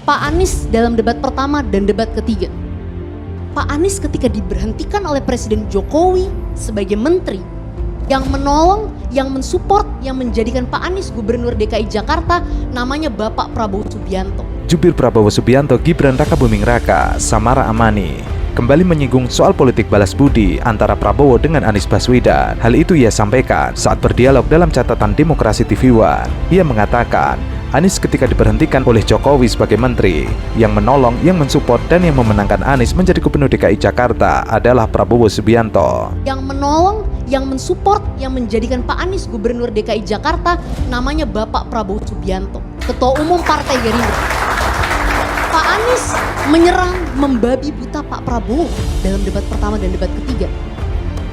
Pak Anies dalam debat pertama dan debat ketiga. Pak Anies ketika diberhentikan oleh Presiden Jokowi sebagai menteri, yang menolong, yang mensupport, yang menjadikan Pak Anies Gubernur DKI Jakarta namanya Bapak Prabowo Subianto. Jubir Prabowo Subianto Gibran Rakabuming Raka, Samara Amani, kembali menyinggung soal politik balas budi antara Prabowo dengan Anies Baswedan. Hal itu ia sampaikan saat berdialog dalam catatan Demokrasi TV One. Ia mengatakan, Anies ketika diberhentikan oleh Jokowi sebagai menteri, yang menolong, yang mensupport, dan yang memenangkan Anies menjadi Gubernur DKI Jakarta adalah Prabowo Subianto. Yang menolong, yang mensupport, yang menjadikan Pak Anies Gubernur DKI Jakarta namanya Bapak Prabowo Subianto, Ketua Umum Partai Gerindra. Pak Anies menyerang, membabi buta Pak Prabowo dalam debat pertama dan debat ketiga.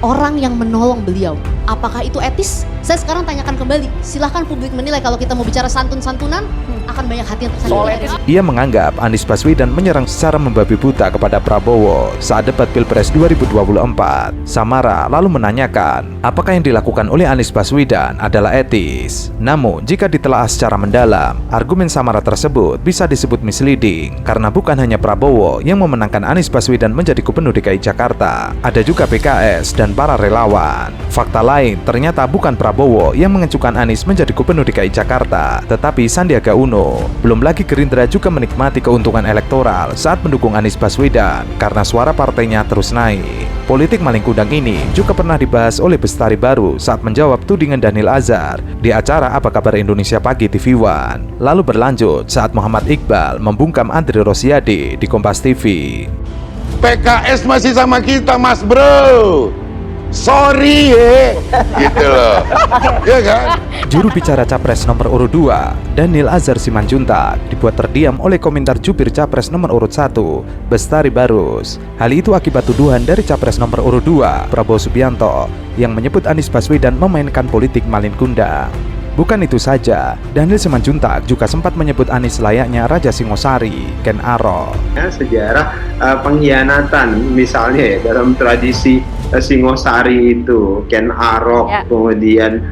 Orang yang menolong beliau, apakah itu etis? Saya sekarang tanyakan kembali, silahkan publik menilai. Kalau kita mau bicara santun-santunan, akan banyak hati yang tersakiti. Ia menganggap Anies Baswedan menyerang secara membabi buta kepada Prabowo saat debat Pilpres 2024. Samara lalu menanyakan, apakah yang dilakukan oleh Anies Baswedan adalah etis? Namun, jika ditelaah secara mendalam, argumen Samara tersebut bisa disebut misleading karena bukan hanya Prabowo yang memenangkan Anies Baswedan menjadi Gubernur DKI Jakarta, ada juga PKS dan para relawan. Fakta lain, ternyata bukan Prabowo yang mengajukan Anies menjadi Gubernur DKI Jakarta, tetapi Sandiaga Uno. Belum lagi Gerindra juga menikmati keuntungan elektoral saat mendukung Anies Baswedan karena suara partainya terus naik. Politik maling kundang ini juga pernah dibahas oleh Bestari Baru saat menjawab tudingan Daniel Azhar di acara Apa Kabar Indonesia Pagi TV One. Lalu berlanjut saat Muhammad Iqbal membungkam Andre Rosiade di Kompas TV. PKS masih sama kita, Mas Bro. Sorry ya, gitu loh. Ya kan? Juru bicara Capres nomor urut 2, Daniel Azhar Simanjuntak, dibuat terdiam oleh komentar jubir Capres nomor urut 1, Bestari Barus. Hal itu akibat tuduhan dari Capres nomor urut 2, Prabowo Subianto, yang menyebut Anies Baswedan memainkan politik malin kundang. Bukan itu saja, Daniel Simanjuntak juga sempat menyebut Anies layaknya Raja Singosari, Ken Arok. Sejarah pengkhianatan misalnya ya, dalam tradisi Singosari itu Ken Arok, kemudian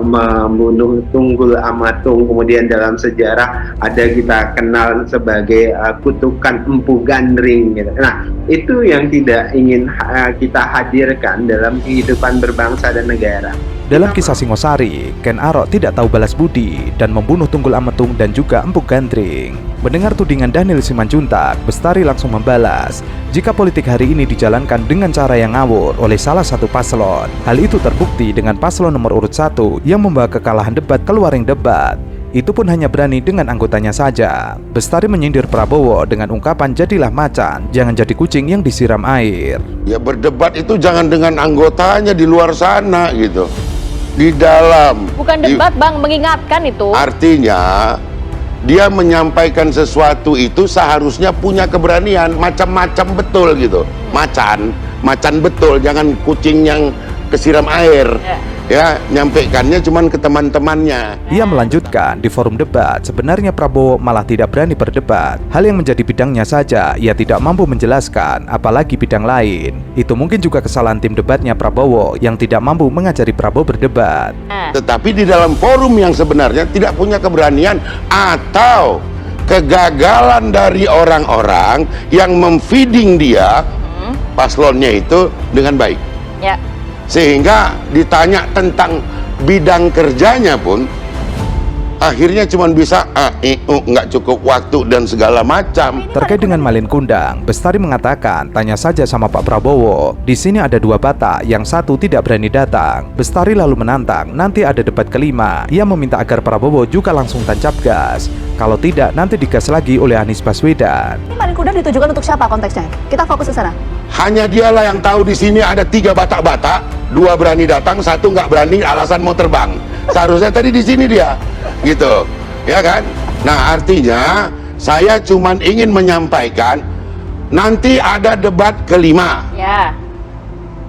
membunuh Tunggul Amatung, kemudian dalam sejarah ada kita kenal sebagai kutukan Empu Gandring gitu. Nah, itu yang tidak ingin kita hadirkan dalam kehidupan berbangsa dan negara. Dalam kisah Singosari, Ken Arok tidak tahu balas budi dan membunuh Tunggul Amatung dan juga Empu Gandring. Mendengar tudingan Daniel Simanjuntak, Bestari langsung membalas, jika politik hari ini dijalankan dengan cara yang ngawur oleh salah satu paslon, hal itu terbukti dengan paslon nomor urut 1 yang membawa kekalahan debat keluar ring debat. Itu pun hanya berani dengan anggotanya saja. Bestari menyindir Prabowo dengan ungkapan jadilah macan, jangan jadi kucing yang disiram air. Ya berdebat itu jangan dengan anggotanya di luar sana gitu. Di dalam. Bukan debat, Bang, mengingatkan itu. Artinya dia menyampaikan sesuatu itu seharusnya punya keberanian, macam-macam betul gitu. Macan betul, jangan kucing yang kesiram air. Ya, nyampaikannya cuman ke teman-temannya. Ia melanjutkan, di forum debat, sebenarnya Prabowo malah tidak berani berdebat. Hal yang menjadi bidangnya saja, ia tidak mampu menjelaskan, apalagi bidang lain. Itu mungkin juga kesalahan tim debatnya Prabowo yang tidak mampu mengajari Prabowo berdebat. Tetapi di dalam forum yang sebenarnya tidak punya keberanian atau kegagalan dari orang-orang yang memfeeding dia, paslonnya itu dengan baik. Ya. Sehingga ditanya tentang bidang kerjanya pun akhirnya cuma bisa nggak cukup waktu dan segala macam. Terkait dengan malin kundang, Bestari mengatakan, tanya saja sama Pak Prabowo. Di sini ada 2 Batak, yang satu tidak berani datang. Bestari lalu menantang, nanti ada debat kelima. Ia meminta agar Prabowo juga langsung tancap gas. Kalau tidak, nanti digas lagi oleh Anies Baswedan. Ini malin kundang ditujukan untuk siapa konteksnya? Kita fokus ke sana. Hanya dialah yang tahu di sini ada 3 Batak-Batak, 2 berani datang, 1 nggak berani alasan mau terbang. Seharusnya tadi di sini dia, gitu, ya kan? Nah artinya saya cuman ingin menyampaikan nanti ada debat kelima. Ya.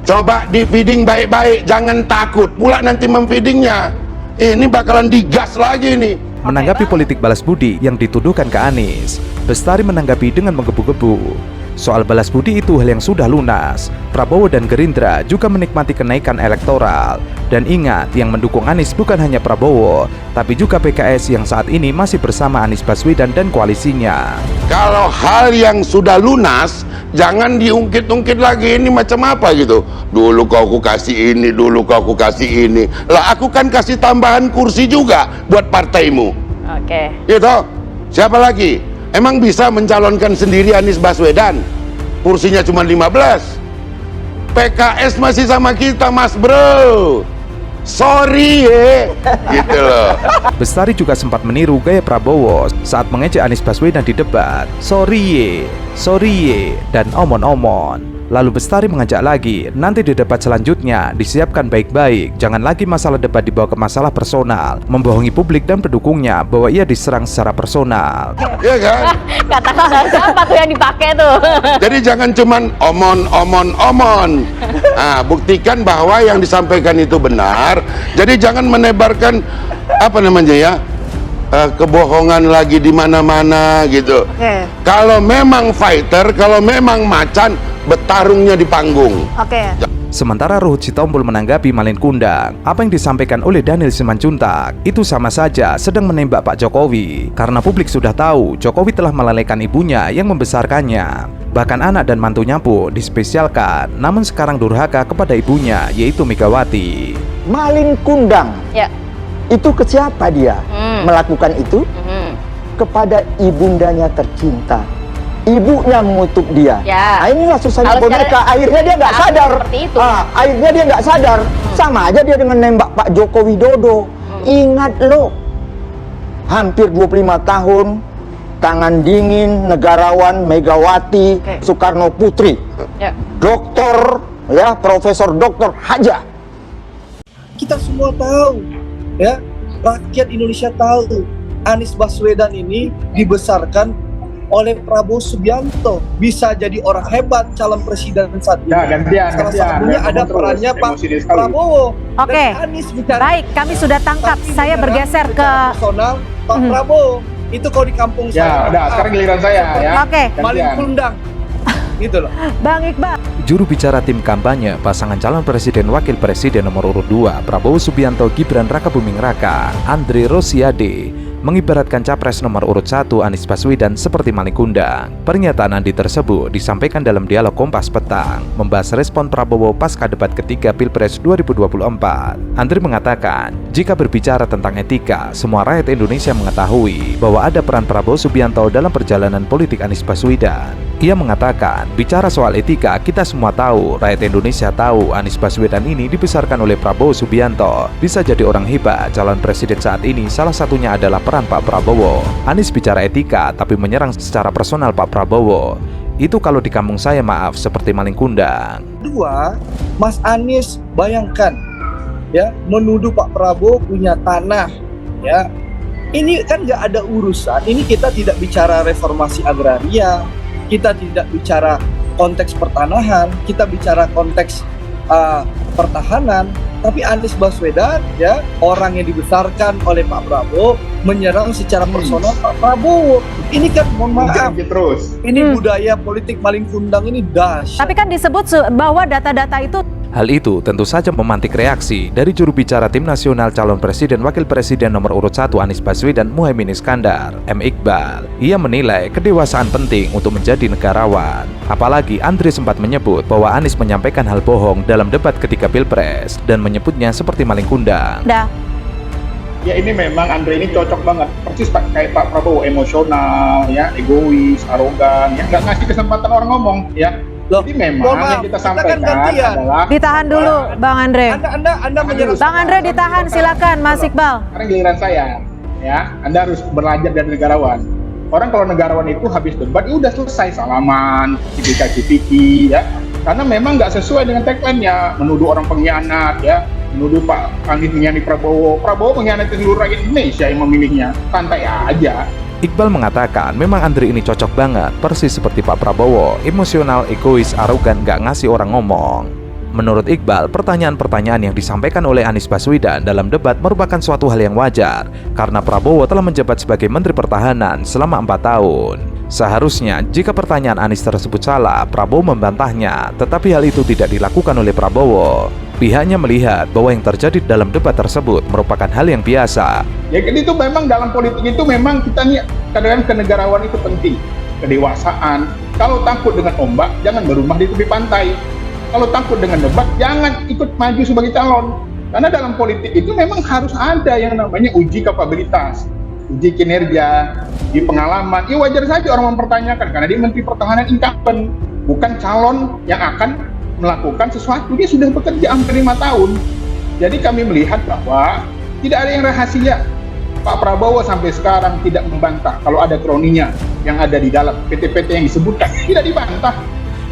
Coba di feeding baik-baik, jangan takut pula nanti memfeedingnya. Ini bakalan digas lagi nih. Menanggapi politik balas budi yang dituduhkan ke Anies, Bestari menanggapi dengan menggebu-gebu. Soal balas budi itu hal yang sudah lunas. Prabowo dan Gerindra juga menikmati kenaikan elektoral. Dan ingat, yang mendukung Anies bukan hanya Prabowo, tapi juga PKS yang saat ini masih bersama Anies Baswedan dan koalisinya. Kalau hal yang sudah lunas, jangan diungkit-ungkit lagi ini macam apa gitu. Dulu kau kasih ini, dulu kau kasih ini. Lah aku kan kasih tambahan kursi juga buat partaimu. Oke. Gitu. Siapa lagi? Emang bisa mencalonkan sendiri Anies Baswedan? Kursinya cuma 15. PKS masih sama kita, Mas Bro. Sorry gitu loh. Bestari juga sempat meniru gaya Prabowo saat mengejek Anies Baswedan di debat. Sorry dan omon-omon. Lalu Bestari mengajak lagi, nanti di debat selanjutnya disiapkan baik-baik. Jangan lagi masalah debat dibawa ke masalah personal, membohongi publik dan pendukungnya bahwa ia diserang secara personal. Iya kan? Kata-kata siapa tuh yang dipakai tuh? Jadi jangan cuman omon. Nah, buktikan bahwa yang disampaikan itu benar. Jadi jangan menebarkan apa namanya ya, kebohongan lagi di mana-mana gitu. Kalau memang fighter, kalau memang macan, bertarungnya di panggung. Sementara Ruhut Sitompul menanggapi Malin Kundang, apa yang disampaikan oleh Daniel Simanjuntak itu sama saja sedang menembak Pak Jokowi, karena publik sudah tahu Jokowi telah melalaikan ibunya yang membesarkannya. Bahkan anak dan mantunya pun dispesialkan, namun sekarang durhaka kepada ibunya, yaitu Megawati. Malin Kundang, Ya. itu ke siapa dia melakukan itu? Kepada ibundanya tercinta. Ibunya mengutuk dia. Ya. Nah, inilah susahnya Kalau boneka. secara- Akhirnya dia nggak sadar. Seperti itu. Akhirnya dia nggak sadar. Sama aja dia dengan nembak Pak Joko Widodo. Ingat loh, hampir 25 tahun, tangan dingin, negarawan Megawati Soekarno Putri, Ya. Doktor, ya Profesor Doktor Haja. Kita semua tahu, ya, rakyat Indonesia tahu Anies Baswedan ini dibesarkan oleh Prabowo Subianto, bisa jadi orang hebat calon presiden saat ini. Salah satunya ada perannya Pak Prabowo. Oke. Dan Anies bicara. Baik, kami sudah tangkap. Tapi Saya bicara bergeser ke secara personal Pak Prabowo. Itu kalau di kampung saya. Sekarang giliran saya ya. Oke. Malin Kundang. Gitu loh. Bang Iqbal. Juru bicara tim kampanye pasangan calon presiden wakil presiden nomor urut 2 Prabowo Subianto Gibran Rakabuming Raka, Andre Rosiade, mengibaratkan capres nomor urut 1 Anies Baswedan seperti maling kundang. Pernyataan Andi tersebut disampaikan dalam dialog Kompas petang, membahas respon Prabowo pasca debat ketiga Pilpres 2024. Andre mengatakan, jika berbicara tentang etika, semua rakyat Indonesia mengetahui bahwa ada peran Prabowo Subianto dalam perjalanan politik Anies Baswedan. Ia mengatakan, bicara soal etika, kita semua tahu, rakyat Indonesia tahu Anies Baswedan ini dibesarkan oleh Prabowo Subianto. Bisa jadi orang hebat, calon presiden saat ini salah satunya adalah peran Pak Prabowo. Anies bicara etika, tapi menyerang secara personal Pak Prabowo. Itu kalau di kampung saya maaf, seperti maling kundang. Kedua, Mas Anies bayangkan, ya, menuduh Pak Prabowo punya tanah, ya. Ini kan nggak ada urusan. Ini kita tidak bicara reformasi agraria, kita tidak bicara konteks pertanahan, kita bicara konteks pertahanan. Tapi Anies Baswedan, ya, orang yang dibesarkan oleh Pak Prabowo, menyerang secara personal Pak Prabowo. Ini kan, mohon maaf, ini budaya politik maling kundang ini dahsyat. Tapi kan disebut bahwa data-data itu. Hal itu tentu saja memantik reaksi dari juru bicara tim nasional calon presiden wakil presiden nomor urut 1 Anies Baswedan Muhaimin Iskandar, M. Iqbal. Ia menilai kedewasaan penting untuk menjadi negarawan. Apalagi Andre sempat menyebut bahwa Anies menyampaikan hal bohong dalam debat ketika Pilpres dan menyebutnya seperti maling kundang. Ya ini memang Andre ini cocok banget, persis kayak Pak Prabowo, emosional, ya, egois, arogan, ya, nggak ngasih kesempatan orang ngomong, ya. Jadi memang yang kita sampaikan adalah Ditahan dulu, Bang Andre. Anda menyerang. Bang Andre ditahan, silakan, Mas Iqbal. Sekarang giliran saya, ya. Anda harus belajar dari negarawan. Orang kalau negarawan itu habis debat, ya udah selesai, salaman, cipika-cipiki, ya. Karena memang nggak sesuai dengan tagline-nya, menuduh orang pengkhianat, ya. Menuduh Pak Anies mengkhianati Prabowo mengkhianati seluruh rakyat Indonesia yang memilihnya. Santai aja. Iqbal mengatakan memang Andre ini cocok banget, persis seperti Pak Prabowo, emosional, egois, arogan, gak ngasih orang ngomong. Menurut Iqbal, pertanyaan-pertanyaan yang disampaikan oleh Anies Baswedan dalam debat merupakan suatu hal yang wajar, karena Prabowo telah menjabat sebagai Menteri Pertahanan selama 4 tahun. Seharusnya jika pertanyaan Anies tersebut salah, Prabowo membantahnya, tetapi hal itu tidak dilakukan oleh Prabowo. Pihaknya melihat bahwa yang terjadi dalam debat tersebut merupakan hal yang biasa. Ya kan itu memang dalam politik itu memang kita nih kadang-kadang kenegarawan itu penting, kedewasaan. Kalau takut dengan ombak, jangan berumah di tepi pantai. Kalau takut dengan debat, jangan ikut maju sebagai calon. Karena dalam politik itu memang harus ada yang namanya uji kapabilitas, uji kinerja, uji pengalaman. Ya wajar saja orang mempertanyakan karena dia Menteri Pertahanan incumbent, bukan calon yang akan melakukan sesuatu. Dia sudah bekerja hampir 5 tahun. Jadi kami melihat bahwa tidak ada yang rahasia. Pak Prabowo sampai sekarang tidak membantah kalau ada kroninya yang ada di dalam PT-PT yang disebutkan, tidak dibantah.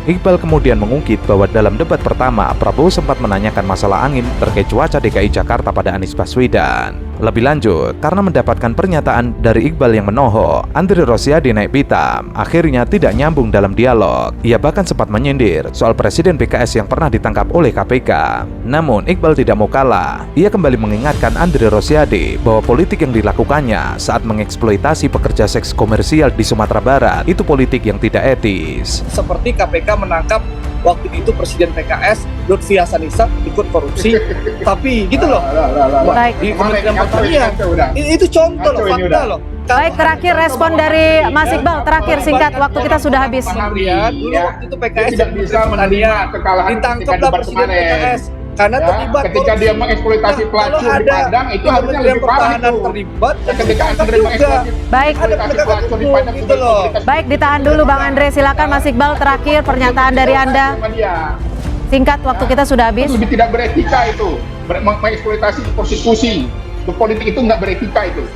Iqbal kemudian mengungkit bahwa dalam debat pertama, Prabowo sempat menanyakan masalah angin terkait cuaca DKI Jakarta pada Anies Baswedan. Lebih lanjut, karena mendapatkan pernyataan dari Iqbal yang menohok, Andre Rosiade naik pitam, akhirnya tidak nyambung dalam dialog. Ia bahkan sempat menyindir soal Presiden PKS yang pernah ditangkap oleh KPK. Namun, Iqbal tidak mau kalah. Ia kembali mengingatkan Andre Rosiade bahwa politik yang dilakukannya saat mengeksploitasi pekerja seks komersial di Sumatera Barat itu politik yang tidak etis. Seperti KPK menangkap waktu itu Presiden PKS Lutfi Hasanisab ikut korupsi, tapi gitu loh. Baik. Di Kementerian Pertanian. Itu contoh loh, fakta loh. Baik, terakhir respon dari Mas Iqbal, terakhir singkat, waktu kita sudah habis. Kemudian dulu waktu itu PKS tidak bisa menerima kekalahan ditangkaplah Presiden PKS karena terlibat ketika dia mengeksploitasi pelacur di Padang, itu harusnya lebih parah itu. Terlibat Ketika Andre mengeksploitasi Baik. pelacur di Padang gitu loh. Baik, ditahan dulu Bang Andre. Silakan Mas Iqbal, terakhir pernyataan dari Anda. Singkat, waktu kita sudah habis. Itu lebih tidak beretika itu, mengeksploitasi prostitusi. Politik itu nggak beretika itu.